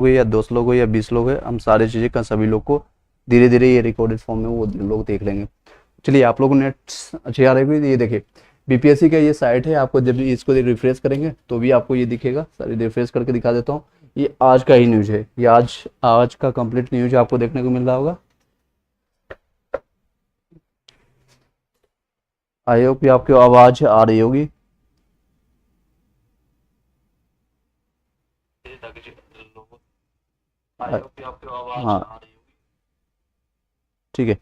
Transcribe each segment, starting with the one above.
हो या 10 लोग हो या 20 लोग है, हम सारी चीज़ें का सभी लोग को धीरे धीरे ये रिकॉर्डेड फॉर्म में वो लोग देख लेंगे। चलिए आप लोगों नेट अच्छी आ रही है। ये देखिए बीपीएससी का ये साइट है, आपको जब भी इसको रिफ्रेश करेंगे तो भी आपको ये दिखेगा। सारी रिफ्रेश करके दिखा देता हूँ। ये आज का ही न्यूज़ है, ये आज का कंप्लीट न्यूज़ आपको देखने को मिल रहा होगा। आई होप कि आपकी आवाज़ आ रही होगी। हाँ ठीक है,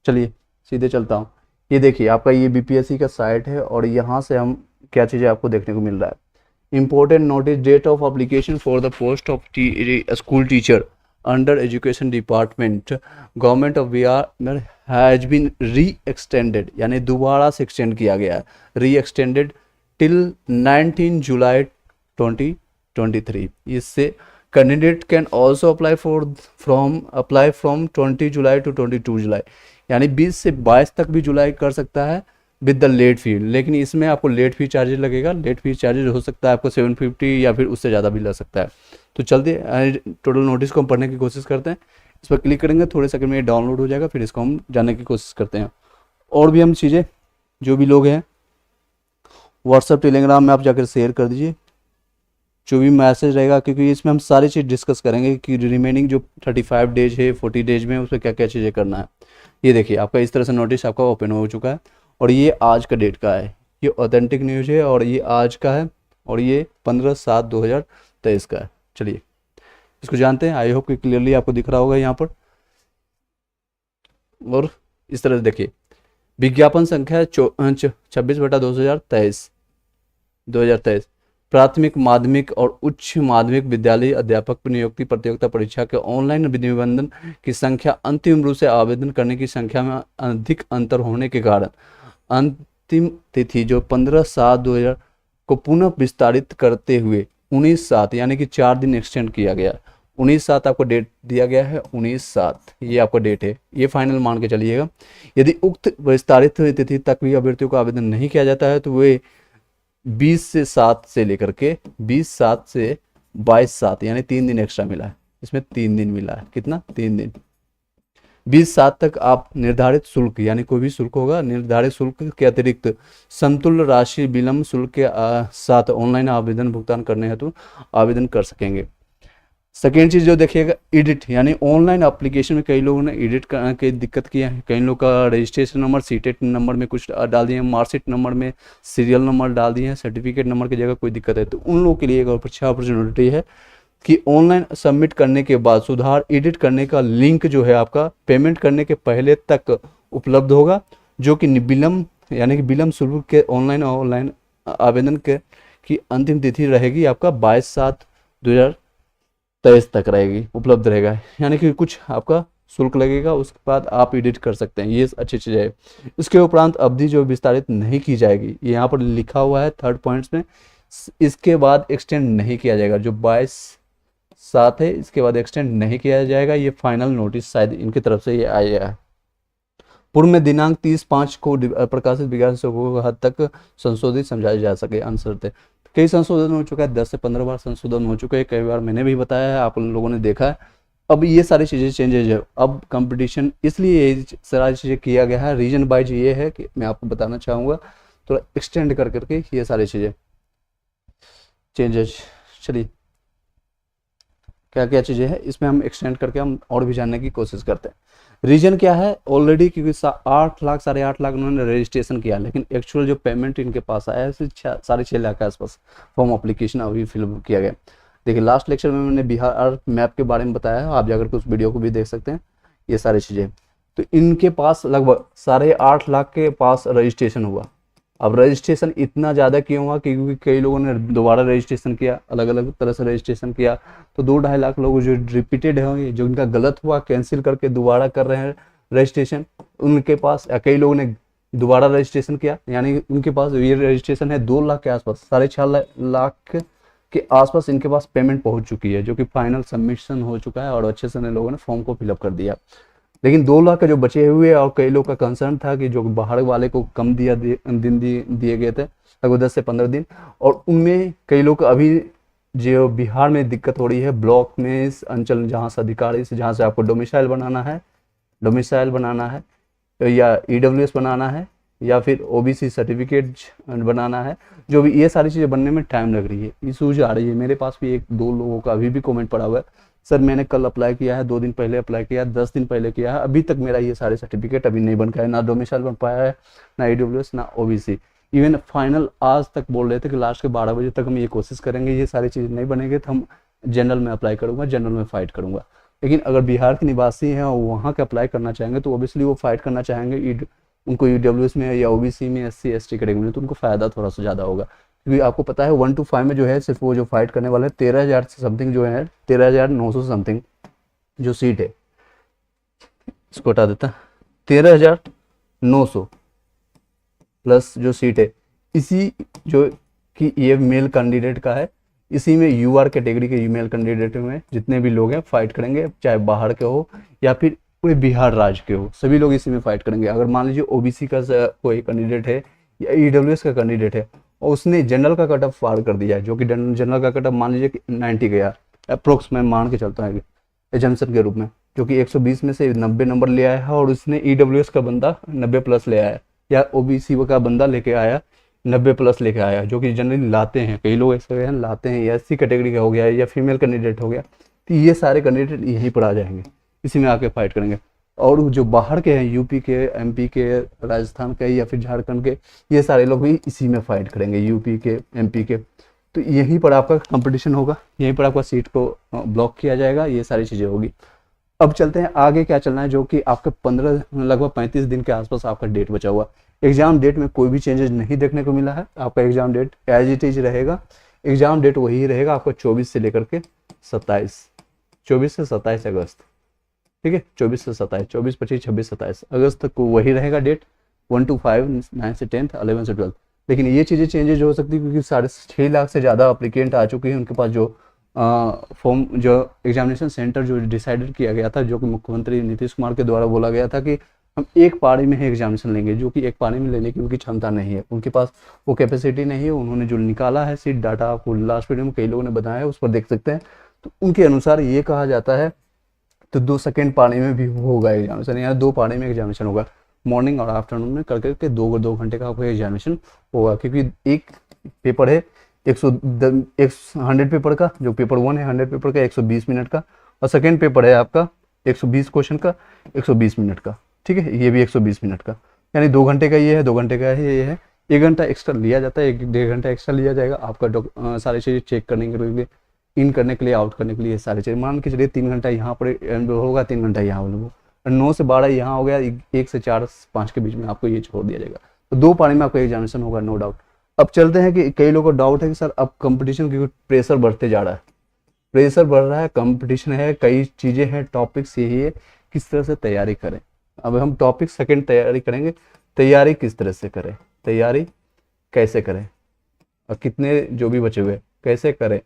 चलिए सीधे चलता हूँ। ये देखिए आपका ये बीपीएससी का साइट है और यहाँ से हम क्या चीज़ें आपको देखने को मिल रहा है। Important notice, date of application for the post of school teacher under education department government of Bihar has been re extended, यानी दोबारा से एक्सटेंड किया गया है, री एक्सटेंडेड टिल 19 जुलाई 2023। इससे candidate can also apply from 20 July to 22 July, यानी 20 से 22 तक भी जुलाई कर सकता है विद द लेट फी। लेकिन इसमें आपको लेट फी चार्जेस लगेगा। लेट फी चार्जेस हो सकता है आपको 750 या फिर उससे ज़्यादा भी लग सकता है। तो चलते टोटल नोटिस को हम पढ़ने की कोशिश करते हैं। इस पर क्लिक करेंगे, थोड़े सेकंड में ये डाउनलोड हो जाएगा, फिर इसको हम जानने की कोशिश करते हैं। और भी हम चीज़ें जो भी लोग हैं व्हाट्सएप टेलीग्राम में आप जाकर शेयर कर दीजिए जो भी मैसेज रहेगा, क्योंकि इसमें हम सारी चीज़ डिस्कस करेंगे कि रिमेनिंग जो 35 डेज है 40 डेज में उस पर क्या क्या चीज़ें करना है। ये देखिए आपका इस तरह से नोटिस आपका ओपन हो चुका है और ये आज का डेट का है, ये ऑथेंटिक न्यूज़ है और ये आज का है और ये 15/7/2023 का है। चलिए इसको जानते हैं। आई होप कि क्लियरली आपको दिख रहा होगा यहाँ पर। और इस तरह से देखिए विज्ञापन संख्या 26/2023 प्राथमिक माध्यमिक और उच्च माध्यमिक विद्यालय अध्यापक नियुक्ति प्रतियोगिता परीक्षा के ऑनलाइन निबंधन की संख्या अंतिम रूप से आवेदन करने की संख्या में अधिक अंतर होने के कारण अंतिम तिथि जो 15/7/2000 को पुनः विस्तारित करते हुए 19/7 यानी कि 4 दिन एक्सटेंड किया गया। 19/7 आपको डेट दिया गया है, 19/7 ये आपका डेट है, ये फाइनल मान के चलिएगा। यदि उक्त विस्तारित हुई तिथि तक भी अभ्यर्थियों को आवेदन नहीं किया जाता है तो वे 20/7 से लेकर के 20/7 से 22/7 यानी 3 दिन एक्स्ट्रा मिला है। इसमें 3 दिन मिला है, कितना 3 दिन। 20/7 तक आप निर्धारित शुल्क यानी कोई भी शुल्क होगा, निर्धारित शुल्क के अतिरिक्त समतुल्य राशि विलंब शुल्क के साथ ऑनलाइन आवेदन भुगतान करने हेतु आवेदन कर सकेंगे। सेकेंड चीज़ जो देखिएगा एडिट, यानी ऑनलाइन एप्लीकेशन में कई लोगों ने एडिट की दिक्कत की है। कई लोग का रजिस्ट्रेशन नंबर सीटेट नंबर में कुछ डाल दिए हैं, मार्कशीट नंबर में सीरियल नंबर डाल दिए हैं, सर्टिफिकेट नंबर की जगह कोई दिक्कत है तो उन लोगों के लिए एक अच्छा अपॉर्चुनिटी है कि ऑनलाइन सबमिट करने के बाद सुधार एडिट करने का लिंक जो है आपका पेमेंट करने के पहले तक उपलब्ध होगा, जो कि विलंब यानी कि विलंब शुल्क के ऑनलाइन आवेदन की अंतिम तिथि रहेगी आपका 22/7/2023 तक रहेगी, उपलब्ध रहेगा। यानी कि कुछ आपका शुल्क लगेगा, उसके बाद आप एडिट कर सकते हैं, ये अच्छी चीज़ है। इसके उपरांत अवधि जो विस्तारित नहीं की जाएगी, ये यहाँ पर लिखा हुआ है थर्ड पॉइंट्स में, इसके बाद एक्सटेंड नहीं किया जाएगा। जो 22/7 है इसके बाद एक्सटेंड नहीं किया जाएगा। ये फाइनल नोटिस शायद इनकी तरफ से ये आया है। पूर्व में दिनांक 30/5 को प्रकाशित विज्ञापन को हद तक संशोधित समझाया जा सके अनशर्त। कई संशोधन हो चुका है, 10 से 15 बार संशोधन हो चुका है, कई बार मैंने भी बताया है, आप लोगों ने देखा है। अब ये सारी चीज़ें चेंजेज है, अब कंपटीशन इसलिए ये सारी चीज़ें किया गया है। रीजन वाइज ये है कि मैं आपको बताना चाहूँगा, थोड़ा एक्सटेंड कर करके ये सारी चीज़ें चेंजेज। चलिए क्या क्या चीज़ें हैं इसमें हम एक्सटेंड करके हम और भी जानने की कोशिश करते हैं। रीजन क्या है, ऑलरेडी क्योंकि 8 लाख 8.5 लाख उन्होंने रजिस्ट्रेशन किया, लेकिन एक्चुअल जो पेमेंट इनके पास आया है 6.5 लाख के आसपास फॉर्म अप्लीकेशन अभी फिल किया गया। देखिए लास्ट लेक्चर में मैंने बिहार मैप के बारे में बताया है, आप जाकर के उस वीडियो को भी देख सकते हैं। ये सारी चीज़ें तो इनके पास लगभग 8.5 लाख के पास रजिस्ट्रेशन हुआ। अब रजिस्ट्रेशन इतना ज़्यादा क्यों हुआ, क्योंकि कई लोगों ने दोबारा रजिस्ट्रेशन किया, अलग अलग तरह से रजिस्ट्रेशन किया, तो 2-2.5 लाख लोग जो रिपीटेड होंगे, जो इनका गलत हुआ कैंसिल करके दोबारा कर रहे हैं रजिस्ट्रेशन, उनके पास कई लोगों ने दोबारा रजिस्ट्रेशन किया, यानी उनके पास ये रजिस्ट्रेशन है 2 लाख के आसपास, 6.5 लाख के आसपास इनके पास पेमेंट पहुँच चुकी है, जो कि फाइनल सबमिशन हो चुका है और अच्छे से लोगों ने फॉर्म को फिलअप कर दिया। लेकिन 2 लाख का जो बचे हुए और कई लोग का कंसर्न था कि जो बाहर वाले को कम दिन दिए गए थे लगभग 10 से 15 दिन, और उनमें कई लोग अभी जो बिहार में दिक्कत हो रही है ब्लॉक में, इस अंचल जहाँ से अधिकारी से, जहाँ से आपको डोमिसाइल बनाना है या ईडब्ल्यूएस बनाना है या फिर ओबीसी सर्टिफिकेट बनाना है, जो भी ये सारी चीज़ें बनने में टाइम लग रही है, इशूज आ रही है। मेरे पास भी 1-2 लोगों का अभी भी कमेंट पड़ा हुआ है, सर मैंने कल अप्लाई किया है, 2 दिन पहले अप्लाई किया है, 10 दिन पहले किया है, अभी तक मेरा ये सारे सर्टिफिकेट अभी नहीं बन पाया है, ना डोमिसाइल बन पाया है, ना ईडब्ल्यूएस, ना ओबीसी। इवन फाइनल आज तक बोल रहे थे कि लास्ट के 12 बजे तक हम ये कोशिश करेंगे, ये सारी चीज़ें नहीं बनेंगे तो हम जनरल में अप्लाई करूँगा, जनरल में फाइट करूँगा। लेकिन अगर बिहार के निवासी हैं और वहाँ के अप्लाई करना चाहेंगे तो ओबियसली वो फाइट करना चाहेंगे उनको ईडब्ल्यूएस में या ओबीसी में, एससी एसटी कैटेगरी में, तो उनको फ़ायदा थोड़ा सा ज़्यादा होगा। क्योंकि आपको पता है 1 to 5 में जो है सिर्फ वो जो फाइट करने वाले हैं 13,000 से समथिंग जो है, 13,900 समथिंग जो सीट है, इसको हटा देता, 13,900 प्लस जो सीट है, इसी जो कि ये मेल कैंडिडेट का है, इसी में यूआर कैटेगरी के ईमेल कैंडिडेट में जितने भी लोग हैं फाइट करेंगे, चाहे बाहर के हो या फिर पूरे बिहार राज्य के हो, सभी लोग इसी में फाइट करेंगे। अगर मान लीजिए ओबीसी का कोई कैंडिडेट है या ईडब्ल्यूएस का कैंडिडेट है और उसने जनरल का कट ऑफ पार कर दिया है, जो कि जनरल का कट ऑफ मान लीजिए 90 गया अप्रोक्स, मैं मान के चलता है एजम्पशन के रूप में, जो कि 120 में से 90 नंबर ले आया है और उसने ईडब्ल्यूएस का बंदा 90 प्लस ले आया या ओबीसी का बंदा लेके आया 90 प्लस लेके आया, जो कि जनरली लाते हैं, कई लोग ऐसे हैं लाते हैं, या एससी कैटेगरी का हो गया या फीमेल कैंडिडेट हो गया, तो ये सारे कैंडिडेट यहीं पर आ जाएंगे, इसी में आके फाइट करेंगे। और जो बाहर के हैं यूपी के, एमपी के, राजस्थान के या फिर झारखंड के, ये सारे लोग भी इसी में फाइट करेंगे, यूपी के, एमपी के, तो यहीं पर आपका कंपटीशन होगा, यहीं पर आपका सीट को ब्लॉक किया जाएगा, ये सारी चीज़ें होगी। अब चलते हैं आगे क्या चलना है, जो कि आपके 15 लगभग 35 दिन के आसपास आपका डेट बचा हुआ। एग्जाम डेट में कोई भी चेंजेस नहीं देखने को मिला है, आपका exam date as it is रहेगा, एग्जाम डेट वही रहेगा आपका 24 से लेकर के 27, 24 से 27 अगस्त, ठीक है, 24 से 27, 24, 25, 26, 27 अगस्त तक वही रहेगा डेट, 1 to 5, 9 से 10th, 11 से 12th। लेकिन ये चीज़ें चेंजेज हो सकती है क्योंकि 6.5 लाख से ज़्यादा अप्लीकेंट आ चुके हैं, उनके पास जो फॉर्म, जो एग्जामिनेशन सेंटर जो डिसाइडेड किया गया था, जो कि मुख्यमंत्री नीतीश कुमार के द्वारा बोला गया था कि हम एक पारी में ही एग्जामिनेशन लेंगे, जो कि एक पारी में लेने की उनकी क्षमता नहीं है, उनके पास वो कैपेसिटी नहीं है। उन्होंने जो निकाला है सीट डाटा, आपको लास्ट वीडियो में कई लोगों ने बताया है, उस पर देख सकते हैं। तो उनके अनुसार ये कहा जाता है तो 2 सेकेंड पारी में भी होगा एग्जामिनेशन, यानी 2 पारी में एग्जामिनेशन होगा, मॉर्निंग और आफ्टरनून में कर करके 2 घंटे का आपका एग्जामिनेशन होगा। क्योंकि एक पेपर है 100 पेपर का, जो पेपर 1 है 100 पेपर का 120 मिनट का, और सेकेंड पेपर है आपका 120 क्वेश्चन का 120 मिनट का, ठीक है, ये भी 120 मिनट का, यानी 2 घंटे का ये है, 2 घंटे का ये है, 1 घंटा एक्स्ट्रा लिया जाता है, 1-1.5 घंटा एक्स्ट्रा लिया जाएगा आपका सारी चीज़ें चेक करने के लिए, इन करने के लिए, आउट करने के लिए, सारी चीज़ें मान के चलिए 3 घंटा यहाँ पर होगा, 3 घंटा यहाँ होगा, 9 से 12 यहाँ हो गया, 1 से 4-5 के बीच में आपको ये छोड़ दिया जाएगा। तो 2 पारी में आपका एग्जामिनेशन होगा, नो डाउट। अब चलते हैं कि कई लोगों को डाउट है कि सर अब कंपटीशन क्योंकि प्रेशर बढ़ते जा रहा है, प्रेशर बढ़ रहा है, कंपटीशन है, कई चीज़ें हैं, टॉपिक्स यही है, किस तरह से तैयारी करें। अब हम टॉपिक सेकंड तैयारी करेंगे, तैयारी किस तरह से करें, तैयारी कैसे करें, और कितने जो भी बचे हुए कैसे करें,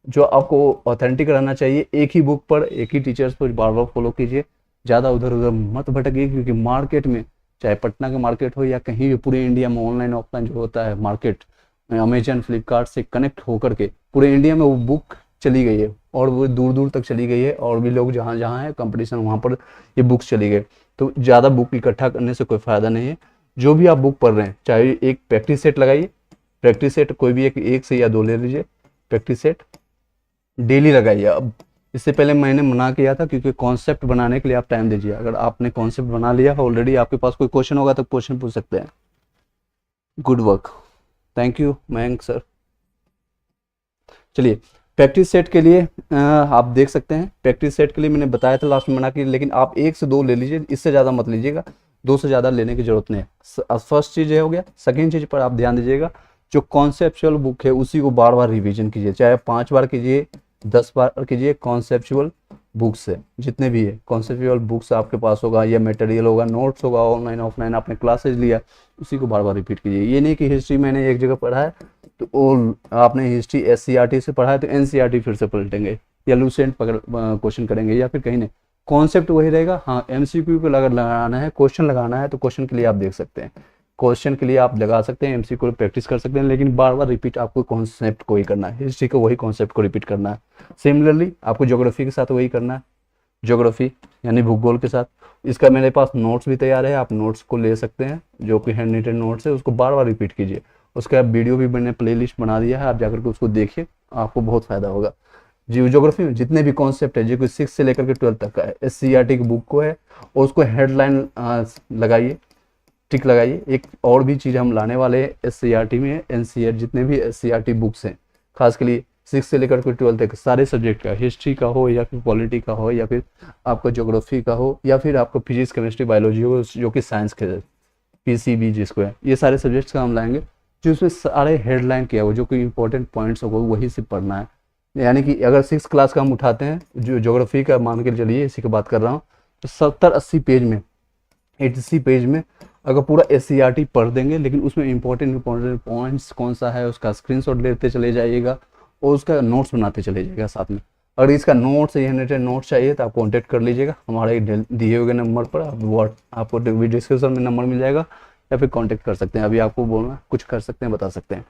जो आपको ऑथेंटिक रहना चाहिए, एक ही बुक पर, एक ही टीचर्स पर बार बार फॉलो कीजिए, ज़्यादा उधर उधर मत भटकिए, क्योंकि मार्केट में, चाहे पटना का मार्केट हो या कहीं भी पूरे इंडिया में ऑनलाइन ऑफलाइन जो होता है मार्केट, अमेजन फ्लिपकार्ट से कनेक्ट होकर के पूरे इंडिया में वो बुक चली गई है, और वो दूर दूर तक चली गई है, और भी लोग जहाँ जहाँ है कंपटीशन वहाँ पर ये बुक्स चली गई। तो ज़्यादा बुक इकट्ठा करने से कोई फ़ायदा नहीं है। जो भी आप बुक पढ़ रहे हैं, चाहे एक प्रैक्टिस सेट लगाइए, प्रैक्टिस सेट कोई भी एक से या 2 ले लीजिए, प्रैक्टिस सेट डेली लगाइए। अब इससे पहले मैंने मना किया था क्योंकि कॉन्सेप्ट बनाने के लिए आप टाइम दीजिए। अगर आपने कॉन्सेप्ट बना लिया ऑलरेडी, आपके पास कोई क्वेश्चन होगा तो क्वेश्चन पूछ सकते हैं। Good work, thank you Mayank sir. चलिए प्रैक्टिस सेट के लिए आप देख सकते हैं, प्रैक्टिस सेट के लिए मैंने बताया था लास्ट में मना की, लेकिन आप 1 से 2 ले लीजिए, इससे ज़्यादा मत लीजिएगा, 2 से ज़्यादा लेने की जरूरत नहीं है। फर्स्ट चीज़ ये हो गया। सेकेंड चीज़ पर आप ध्यान दीजिएगा, जो कॉन्सेप्चुअल बुक है उसी को बार बार रिवीजन कीजिए, चाहे 5 बार कीजिए, 10 बार कीजिए। कॉन्सेप्चुअल बुक्स है जितने भी है, कॉन्सेप्चुअल बुक्स आपके पास होगा, या मटेरियल होगा, नोट्स होगा, ऑनलाइन ऑफलाइन आपने क्लासेज लिया, उसी को बार बार रिपीट कीजिए। ये नहीं कि हिस्ट्री मैंने एक जगह पढ़ा है तो वो आपने हिस्ट्री SCERT से पढ़ा है तो NCERT फिर से पलटेंगे, या लूसेंट क्वेश्चन करेंगे, या फिर कहीं नहीं, कॉन्सेप्ट वही रहेगा। हाँ MCQ को अगर लगाना है, क्वेश्चन लगाना है, तो क्वेश्चन के लिए आप देख सकते हैं क्वेश्चन के लिए आप लगा सकते हैं, एमसीक्यू को प्रैक्टिस कर सकते हैं, लेकिन बार बार रिपीट आपको कॉन्सेप्ट को ही करना है, हिस्ट्री को वही कॉन्सेप्ट को रिपीट करना है। सिमिलरली आपको ज्योग्राफी के साथ वही करना है, ज्योग्राफी यानी भूगोल के साथ। इसका मेरे पास नोट्स भी तैयार है, आप नोट्स को ले सकते हैं, जो कि हैंड रिटन नोट्स है, उसको बार बार रिपीट कीजिए। उसका वीडियो भी मैंने प्लेलिस्ट बना दिया है, आप जाकर के उसको देखिए, आपको बहुत फायदा होगा। ज्योग्राफी में जितने भी कॉन्सेप्ट है, जो कि 6 से लेकर के 12 तक का है, एससीईआरटी की बुक को है, और उसको हेडलाइन लगाइए, टिक लगाइए। एक और भी चीज़ हम लाने वाले हैं एससीईआरटी में, एनसीईआरटी जितने भी एससीईआरटी बुक्स हैं, खास के लिए 6 से लेकर के 12 तक सारे सब्जेक्ट का, हिस्ट्री का हो या फिर पॉलिटी का हो या फिर आपका ज्योग्राफी का हो या फिर आपको फिजिक्स केमिस्ट्री बायोलॉजी हो, जो कि साइंस के पीसीबी जिसको है, ये सारे सब्जेक्ट्स का हम लाएंगे, जो उसमें सारे हेडलाइन किया हो, जो कि इंपॉर्टेंट पॉइंट्स होगा वही से पढ़ना है। यानी कि अगर 6 क्लास का हम उठाते हैं, जो ज्योग्राफी का मान के चलिए, इसी की बात कर रहा हूँ, तो 70-80 पेज में, 80 पेज में अगर पूरा एससीईआरटी पढ़ देंगे, लेकिन उसमें इंपॉर्टेंट पॉइंट्स कौन सा है उसका स्क्रीनशॉट लेते चले जाइएगा और उसका नोट्स बनाते चले जाइएगा साथ में। अगर इसका नोट्स या नोट्स चाहिए तो आप कॉन्टेक्ट कर लीजिएगा हमारे दिए हुए नंबर पर, आपको डिस्क्रिप्शन में नंबर मिल जाएगा, या फिर कांटेक्ट कर सकते हैं। अभी आपको बोलना कुछ कर सकते हैं, बता सकते हैं।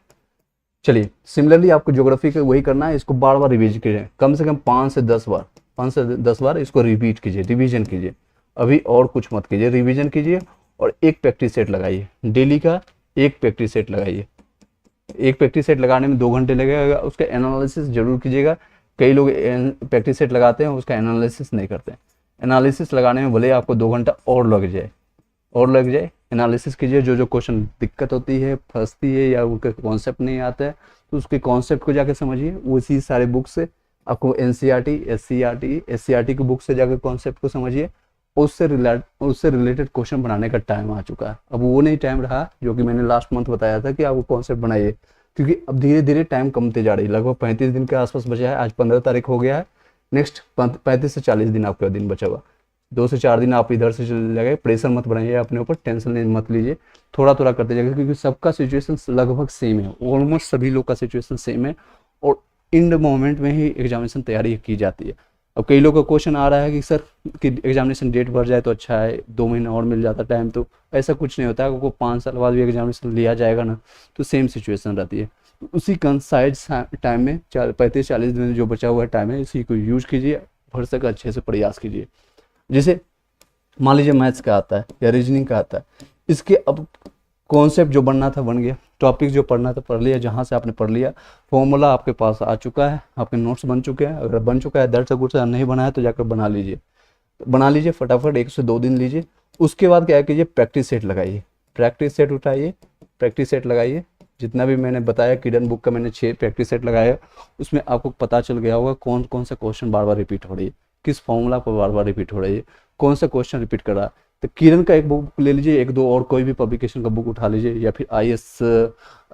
चलिए, सिमिलरली आपको ज्योग्राफी का वही करना है, इसको बार बार रिवीज कीजिए, कम से कम 5 से 10 बार इसको रिपीट कीजिए, रिवीजन कीजिए। अभी और कुछ मत कीजिए, रिवीजन कीजिए और एक प्रैक्टिस सेट लगाइए, डेली का एक प्रैक्टिस सेट लगाइए। एक प्रैक्टिस सेट लगाने में 2 घंटे लगेगा, उसका एनालिसिस जरूर कीजिएगा। कई लोग प्रैक्टिस सेट लगाते हैं, उसका एनालिसिस नहीं करते। एनालिसिस लगाने में भले आपको 2 घंटा और लग जाए, एनालिसिस कीजिए। जो क्वेश्चन दिक्कत होती है, फंसती है, या उनका कॉन्सेप्ट नहीं आता है, तो उसके कॉन्सेप्ट को जाकर समझिए। उसी सारे बुक से आपको एनसीईआरटी, एससीईआरटी की बुक से जाकर कॉन्सेप्ट को समझिए, उससे रिलेटेड क्वेश्चन बनाने का टाइम आ चुका है। अब वो नहीं टाइम रहा जो कि मैंने लास्ट मंथ बताया था कि आपको कॉन्सेप्ट बनाइए, क्योंकि अब धीरे धीरे टाइम कमते जा रही है। लगभग 35 दिन के आसपास बचा है, आज 15 तारीख हो गया है। नेक्स्ट 35 से 40 दिन आपका दिन बचा हुआ, 2 से 4 दिन आप इधर से चले जाएंगे। प्रेशर मत बनाइए अपने ऊपर, टेंशन मत लीजिए, थोड़ा थोड़ा करते जाइए, क्योंकि सबका सिचुएशन लगभग सेम है, ऑलमोस्ट सभी लोग का सिचुएशन सेम है, और इन मोमेंट में ही एग्जामिनेशन तैयारी की जाती है। अब कई लोगों का क्वेश्चन आ रहा है कि सर कि एग्जामिनेशन डेट बढ़ जाए तो अच्छा है, 2 महीने और मिल जाता टाइम, तो ऐसा कुछ नहीं होता है। आपको 5 साल बाद भी एग्जामिनेशन लिया जाएगा ना, तो सेम सिचुएशन रहती है। उसी कंसाइज टाइम में 35-40 दिन जो बचा हुआ टाइम है, इसी को यूज कीजिए, भर सके अच्छे से प्रयास कीजिए। जैसे मान लीजिए मैथ्स का आता है या रीजनिंग का आता है, इसके अब कॉन्सेप्ट जो बनना था बन गया, टॉपिक जो पढ़ना था पढ़ लिया, जहाँ से आपने पढ़ लिया, फॉर्मूला आपके पास आ चुका है, आपके नोट्स बन चुके हैं। अगर बन चुका है, दर्द से कुछ नहीं बना है तो जाकर बना लीजिए फटाफट, 1 से 2 दिन लीजिए। उसके बाद क्या कीजिए, प्रैक्टिस सेट लगाइए, प्रैक्टिस सेट उठाइए, प्रैक्टिस सेट लगाइए। जितना भी मैंने बताया, किडन बुक का मैंने 6 प्रैक्टिस सेट लगाया, उसमें आपको पता चल गया होगा कौन कौन सा क्वेश्चन बार बार रिपीट हो रही है, किस फॉर्मूला पर बार बार रिपीट हो रही है, कौन सा क्वेश्चन रिपीट कर रहा है। तो किरण का एक बुक ले लीजिए, 1-2 और कोई भी पब्लिकेशन का बुक उठा लीजिए, या फिर IAS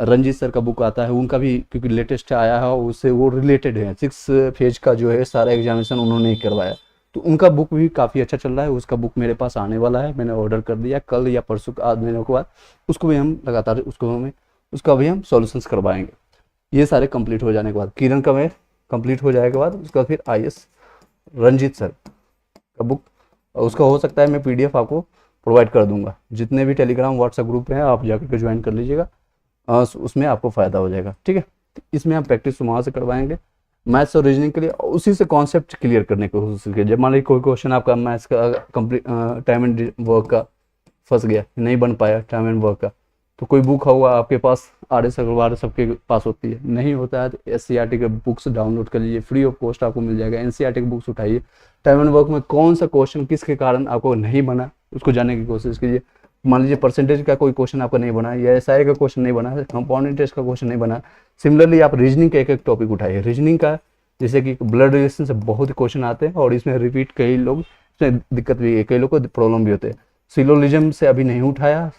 रंजीत सर का बुक आता है, उनका भी, क्योंकि लेटेस्ट आया है, उससे वो रिलेटेड है। 6 फेज का जो है सारा एग्जामिनेशन उन्होंने ही करवाया, तो उनका बुक भी काफ़ी अच्छा चल रहा है। उसका बुक मेरे पास आने वाला है, मैंने ऑर्डर कर दिया, कल या परसों आज महीनों के बाद उसको भी हम लगातार उसका भी हम सॉल्यूशंस करवाएंगे। ये सारे कंप्लीट हो जाने के बाद, किरण का मैं कंप्लीट हो जाने के बाद, उसका फिर IAS रंजीत सर का बुक, उसका हो सकता है मैं PDF आपको प्रोवाइड कर दूंगा। जितने भी टेलीग्राम व्हाट्सएप ग्रुप हैं, आप जाकर के ज्वाइन कर लीजिएगा, उसमें आपको फ़ायदा हो जाएगा, ठीक है। तो इसमें हम प्रैक्टिस वहाँ से करवाएंगे मैथ्स और रीजनिंग के लिए, उसी से कॉन्सेप्ट क्लियर करने की कोशिश कीजिए। मान लीजिए कोई क्वेश्चन आपका मैथ्स का कंप्लीट टाइम एंड वर्क का फंस गया, नहीं बन पाया टाइम एंड वर्क का, तो कोई बुक होगा आपके पास, RS अग्रवाल सबके पास होती है, नहीं होता है तो SCERT के बुक्स डाउनलोड कर लीजिए, फ्री ऑफ कॉस्ट आपको मिल जाएगा। NCERT के बुक्स उठाइए, टाइम एंड वर्क में कौन सा क्वेश्चन किसके कारण आपको नहीं बना, उसको जानने की कोशिश कीजिए। मान लीजिए परसेंटेज का कोई क्वेश्चन आपका नहीं बना, या SI का क्वेश्चन नहीं बना, कंपाउंड इंटरेस्ट का क्वेश्चन नहीं बना। सिमिलरली आप रीजनिंग का एक टॉपिक उठाइए, रीजनिंग का जैसे कि ब्लड रिलेशन से बहुत क्वेश्चन आते हैं, और इसमें रिपीट कई लोग इसमें दिक्कत भी है, कई लोग को प्रॉब्लम भी होते हैं। सिलोलिज्म से अभी नहीं उठाया,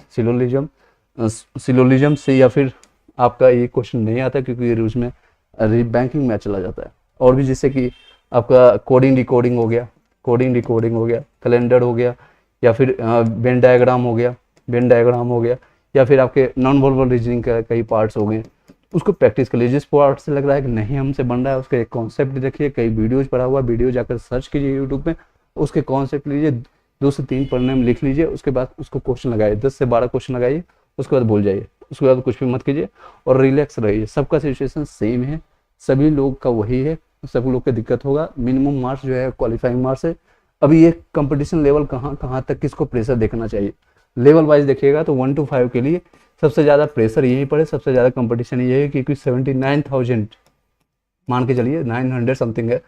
सिलोलिज्म से या फिर आपका ये क्वेश्चन नहीं आता, क्योंकि उसमें बैंकिंग में चला जाता है। और भी जैसे कि आपका कोडिंग डिकोडिंग हो गया, कैलेंडर हो गया, या फिर वेन डायग्राम हो गया, या फिर आपके नॉन वर्बल रीजनिंग का कई पार्ट्स हो गए, उसको प्रैक्टिस कर लीजिए। जिस पार्ट से लग रहा है कि नहीं हमसे बन रहा है, उसका एक कॉन्सेप्ट देखिए, कई वीडियोज पढ़ा हुआ, वीडियो जाकर सर्च कीजिए यूट्यूब में, उसके कॉन्सेप्ट लीजिए, 2 से 3 पढ़ने में लिख लीजिए, उसके बाद उसको क्वेश्चन लगाइए, 10 से 12 क्वेश्चन लगाइए, उसके बाद भूल जाइए, उसके बाद कुछ भी मत कीजिए और रिलैक्स रहिए। सबका सिचुएशन सेम है, सभी लोग का वही है, सब लोग को दिक्कत होगा। मिनिमम मार्क्स जो है क्वालिफाइंग मार्क्स है। अभी ये कंपटीशन लेवल कहाँ कहाँ तक किसको प्रेशर देखना चाहिए, लेवल वाइज देखिएगा तो 1 to 5 के लिए सबसे ज़्यादा प्रेशर यहीं पर है, सबसे ज़्यादा कंपटीशन ये है, क्योंकि 79,000 मान के चलिए 900 समथिंग है,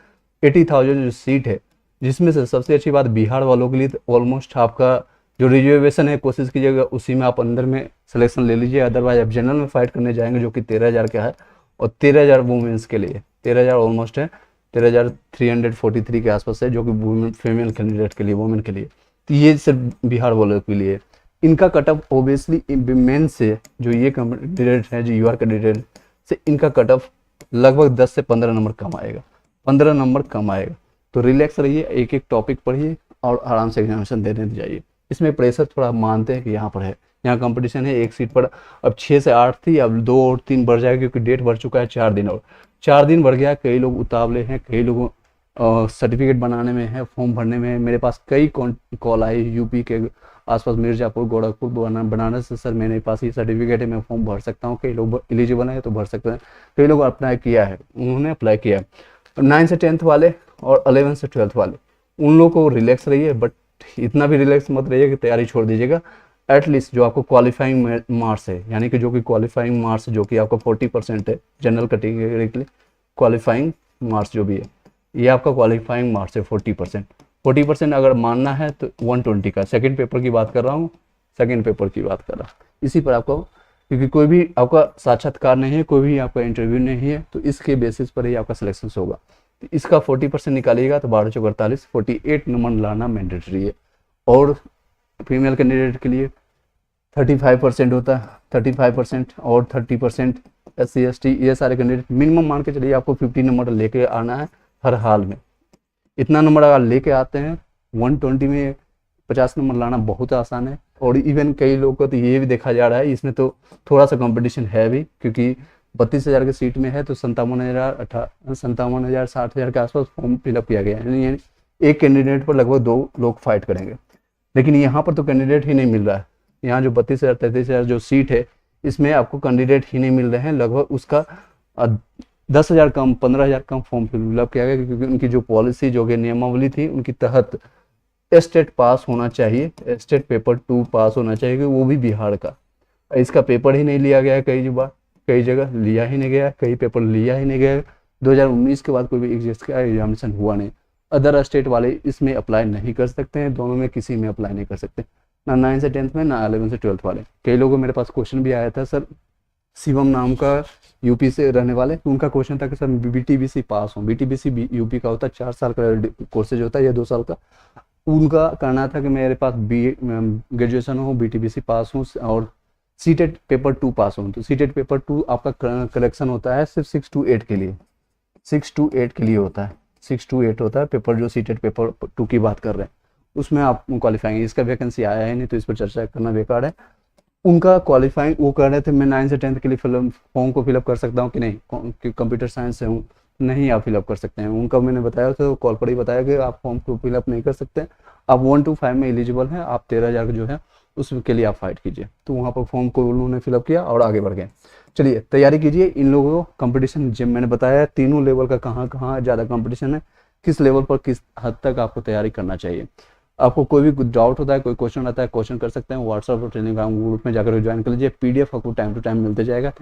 80,000 जो सीट है, जिसमें से सबसे अच्छी बात बिहार वालों के लिए ऑलमोस्ट आपका जो रिजर्वेशन है कोशिश कीजिएगा उसी में आप अंदर में सिलेक्शन ले लीजिए। अदरवाइज आप जनरल में फाइट करने जाएंगे जो कि 13,000 का है, और 13,000 वुमेंस के लिए, 13,000 ऑलमोस्ट है, 13,343 के आसपास है जो कि फीमेल कैंडिडेट के लिए, वुमेन के लिए। तो ये सिर्फ बिहार वालों के लिए। इनका कट ऑफ ऑब्वियसली मेन से जो ये कैंडिडेट है, जो यूआर कैंडिडेट से, इनका कट ऑफ लगभग 10 से 15 नंबर कम आएगा, 15 नंबर कम आएगा। तो रिलैक्स रहिए, एक एक टॉपिक पढ़िए और आराम से एग्जामिनेशन देने जाइए। इसमें प्रेशर थोड़ा मानते हैं कि यहाँ पर है, यहाँ कंपटीशन है, एक सीट पर अब 6 से 8 थी, अब 2 और 3 बढ़ जाएगी, क्योंकि डेट बढ़ चुका है 4 दिन, और 4 दिन बढ़ गया। कई लोग उतावले हैं, कई लोग सर्टिफिकेट बनाने में है, फॉर्म भरने में है। मेरे पास कई कॉल आई यूपी के आसपास, मिर्जापुर, गोरखपुर, बनारस से, सर मेरे पास ये सर्टिफिकेट है, मैं फॉर्म भर सकता हूँ। कई लोग एलिजिबल हैं तो भर सकते हैं, कई लोग अप्लाई किया है, उन्होंने अप्लाई किया है। 9 से 10th वाले और 11 से 12th वाले, उन लोगों को रिलैक्स रहिए, बट इतना भी रिलैक्स मत रहिए कि तैयारी छोड़ दीजिएगा। एटलीस्ट जो आपको क्वालिफाइंग मार्क्स है, यानी कि जो कि क्वालिफाइंग मार्क्स जो कि आपका 40% है जनरल कैटेगरी के लिए, क्वालिफाइंग मार्क्स जो भी है ये आपका क्वालिफाइंग मार्क्स है 40%। 40% अगर मानना है तो 120 का, सेकंड पेपर की बात कर रहा हूँ, सेकंड पेपर की बात कर रहा हूँ। इसी पर आपको, क्योंकि कोई भी आपका साक्षात्कार नहीं है, कोई भी आपका इंटरव्यू नहीं है, तो इसके बेसिस पर ही आपका सिलेक्शन होगा। तो इसका 40% निकालिएगा तो 12 चौक 48, 48 नंबर लाना मैंडेटरी है। और फीमेल कैंडिडेट के लिए 35% होता है, 35% और 30% SC ST, ये सारे कैंडिडेट मिनिमम मान के चलिए आपको 50 नंबर लेके आना है हर हाल में। इतना नंबर अगर लेके आते हैं 120 में 50 नंबर लाना बहुत आसान है। और इवन कई लोगों को तो ये भी देखा जा रहा है, इसमें तो थोड़ा सा कंपटीशन है भी, क्योंकि 32,000 की सीट में है तो 57,000 60,000 के आसपास फॉर्म फिलअप किया गया है, यानी एक कैंडिडेट पर लगभग 2 लोग फाइट करेंगे। लेकिन यहाँ पर तो कैंडिडेट ही नहीं मिल रहा है। यहाँ जो 32,000 33,000 जो सीट है, इसमें आपको कैंडिडेट ही नहीं मिल रहे हैं। लगभग उसका 10,000 कम, 15,000 कम फॉर्म फिलअप किया गया, क्योंकि उनकी जो पॉलिसी, जो कि नियमावली थी, उनके तहत स्टेट पास होना चाहिए, स्टेट पेपर 2 पास होना चाहिए, वो भी बिहार का। इसका पेपर ही नहीं लिया गया है, कई जगह लिया ही नहीं गया, कई पेपर लिया ही नहीं गया। 2019 के बाद कोई भी एग्जामिनेशन हुआ नहीं। अदर स्टेट वाले इसमें अप्लाई नहीं कर सकते हैं, दोनों में किसी में अप्लाई नहीं कर सकते, ना 9 से 10th में, ना 11 से 12th वाले। कई लोगों को मेरे पास क्वेश्चन भी आया था, सर शिवम नाम का यूपी से रहने वाले, उनका क्वेश्चन था कि सर BTBC पास हो। BTBC यूपी का होता है, 4 साल का कोर्सेज होता है या 2 साल का। उनका कहना था कि मेरे पास ग्रेजुएशन हो, BTBC पास हूँ और सीटेट पेपर 2 पास हूँ। तो सीटेट पेपर 2 आपका कलेक्शन होता है सिर्फ 6 to 8 के लिए, 6 to 8 के लिए होता है, 6 to 8 होता है पेपर, जो सीटेट पेपर 2 की बात कर रहे हैं उसमें आप क्वालिफाइंग। इसका वैकेंसी आया है नहीं तो इस पर चर्चा करना बेकार है। उनका क्वालिफाइंग वो कर रहे थे, मैं 9 से 10th के लिए फॉर्म को फिलअप कर सकता हूँ कि नहीं, कंप्यूटर साइंस से हूँ, नहीं आप फिलअप कर सकते हैं। उनका मैंने बताया था, कॉल पर ही बताया कि आप फॉर्म को फिलअप नहीं कर सकते, आप 1 to 5 में एलिजिबल हैं, आप 13,000 का जो है उसके लिए आप फाइट कीजिए। तो वहाँ पर फॉर्म को उन्होंने फिलअप किया और आगे बढ़ गए। चलिए तैयारी कीजिए। इन लोगों को कंपटीशन, जब मैंने बताया तीनों लेवल का कहाँ कहाँ ज़्यादा कंपटीशन है, किस लेवल पर किस हद तक आपको तैयारी करना चाहिए। आपको कोई भी कुछ डाउट होता है, कोई क्वेश्चन आता है, क्वेश्चन कर सकते हैं। व्हाट्सएप और टेलीग्राम ग्रुप में जाकर ज्वाइन कर लीजिए। PDF आपको टाइम टू टाइम मिलते जाएगा।